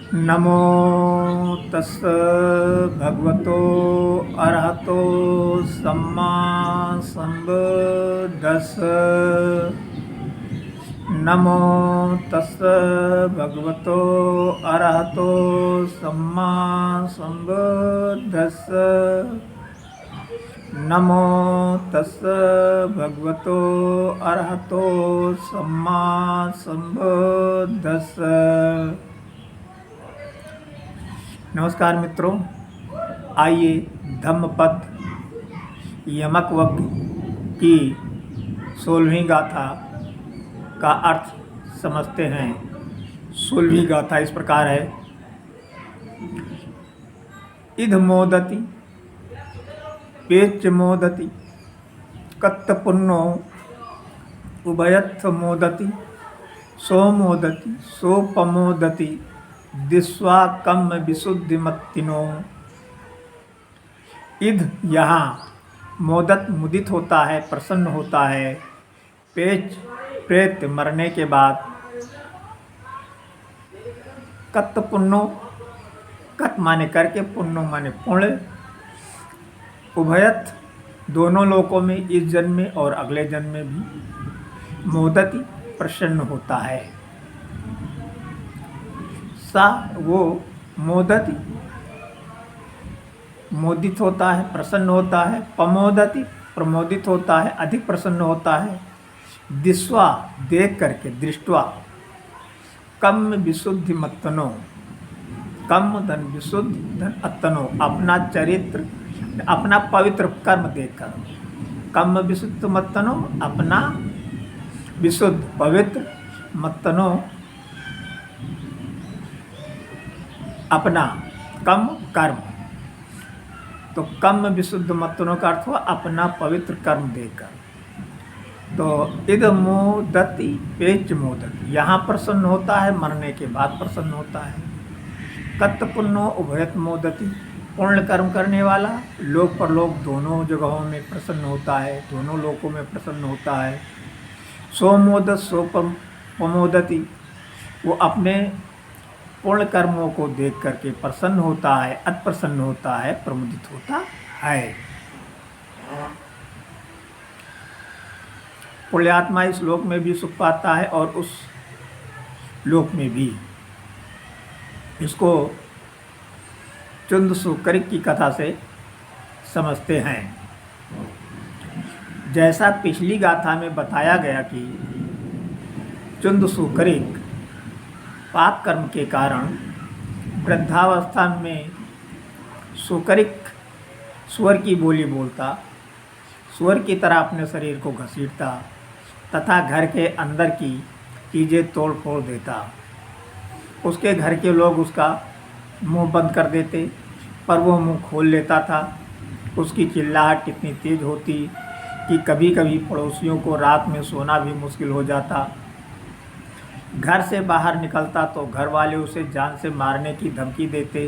नमो तस् भगवतो अरहतो सम्मा संबुद्दस्स। नमो तस् भगवतो अरहतो सम्मा संबुद्दस्स। नमो तस् भगवतो अरहतो सम्मा संबुद्दस्स। नमस्कार मित्रों, आइए धम्मपद यमकवज्ञ की 16वीं गाथा का अर्थ समझते हैं। 16वीं गाथा इस प्रकार है। इध मोदति पेच मोदति कत्तपुन्नो उभयत्थ मोदति सोमोदति सोपमोदति दिस्वा कम विशुद्धिमत्तिनो। इध यहाँ मोदत मुदित होता है, प्रसन्न होता है। पेच प्रेत मरने के बाद। कत्त पुण्यो, कत माने करके, पुण्यो माने पुण्य। उभयत दोनों लोकों में, इस जन्म में और अगले जन्म में भी मोदति प्रसन्न होता है। सा वो मोदति मोदित होता है, प्रसन्न होता है। पमोदति प्रमोदित होता है, अधिक प्रसन्न होता है। दिस्वा देख करके, दृष्टवा। कम विशुद्धि मत्तनो, कम धन विशुद्ध धन अत्तनो, अपना चरित्र अपना पवित्र कर्म देखकर। कम विशुद्ध मत्तनो, अपना विशुद्ध पवित्र, मत्तनो अपना कम कर्म। तो कम विशुद्ध मत्तनों का अर्थ हुआ अपना पवित्र कर्म देकर। तो इद मोदति पेच मोदति, यहाँ प्रसन्न होता है, मरने के बाद प्रसन्न होता है। कत्त पुण्यो उभयत मोदति, पुण्य कर्म करने वाला लोक परलोक दोनों जगहों में प्रसन्न होता है, दोनों लोकों में प्रसन्न होता है। सोमोदत सोपमोदति, वो अपने पूर्ण कर्मों को देख करके प्रसन्न होता है, अति प्रसन्न होता है, प्रमुदित होता है। पुण्यात्मा इस लोक में भी सुख पाता है और उस लोक में भी। इसको चुंद सुकरिक की कथा से समझते हैं। जैसा पिछली गाथा में बताया गया कि चुंद सुकरिक पाप कर्म के कारण वृद्धावस्था में सुकरिक सुअर की बोली बोलता, सुअर की तरह अपने शरीर को घसीटता तथा घर के अंदर की चीज़ें तोड़ फोड़ देता। उसके घर के लोग उसका मुंह बंद कर देते, पर वह मुंह खोल लेता था। उसकी चिल्लाहट इतनी तेज होती कि कभी कभी पड़ोसियों को रात में सोना भी मुश्किल हो जाता। घर से बाहर निकलता तो घर वाले उसे जान से मारने की धमकी देते,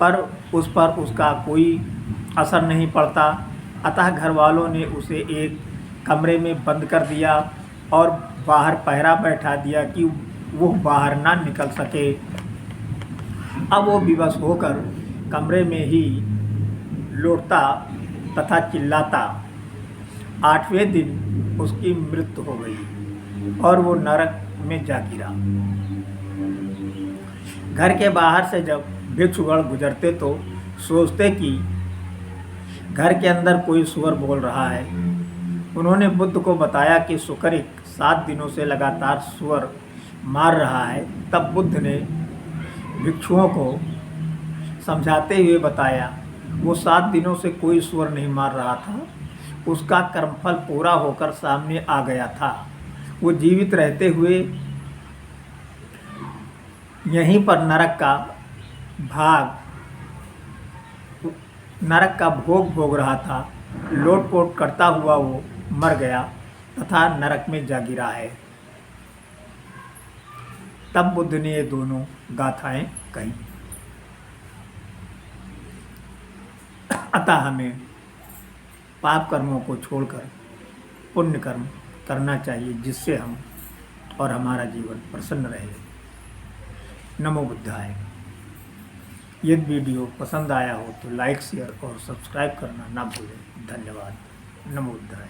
पर उस पर उसका कोई असर नहीं पड़ता। अतः घर वालों ने उसे एक कमरे में बंद कर दिया और बाहर पहरा बैठा दिया कि वो बाहर ना निकल सके। अब वो विवश होकर कमरे में ही लौटता तथा चिल्लाता। 8वें दिन उसकी मृत्यु हो गई और वो नरक में जा गिरा। घर के बाहर से जब भिक्षुगण गुजरते तो सोचते कि घर के अंदर कोई सुअर बोल रहा है। उन्होंने बुद्ध को बताया कि सुकरिक 7 दिनों से लगातार सुअर मार रहा है। तब बुद्ध ने भिक्षुओं को समझाते हुए बताया, वो 7 दिनों से कोई सुअर नहीं मार रहा था, उसका कर्मफल पूरा होकर सामने आ गया था। वो जीवित रहते हुए यहीं पर नरक का भोग भोग रहा था। लोटपोट करता हुआ वो मर गया तथा नरक में जा गिरा है। तब बुद्ध ने ये दोनों गाथाएं कही। अतः हमें पाप कर्मों को छोड़कर पुण्य कर्म करना चाहिए, जिससे हम और हमारा जीवन प्रसन्न रहे। नमो बुद्धाय। यदि वीडियो पसंद आया हो तो लाइक शेयर और सब्सक्राइब करना ना भूलें। धन्यवाद। नमो बुद्धाय।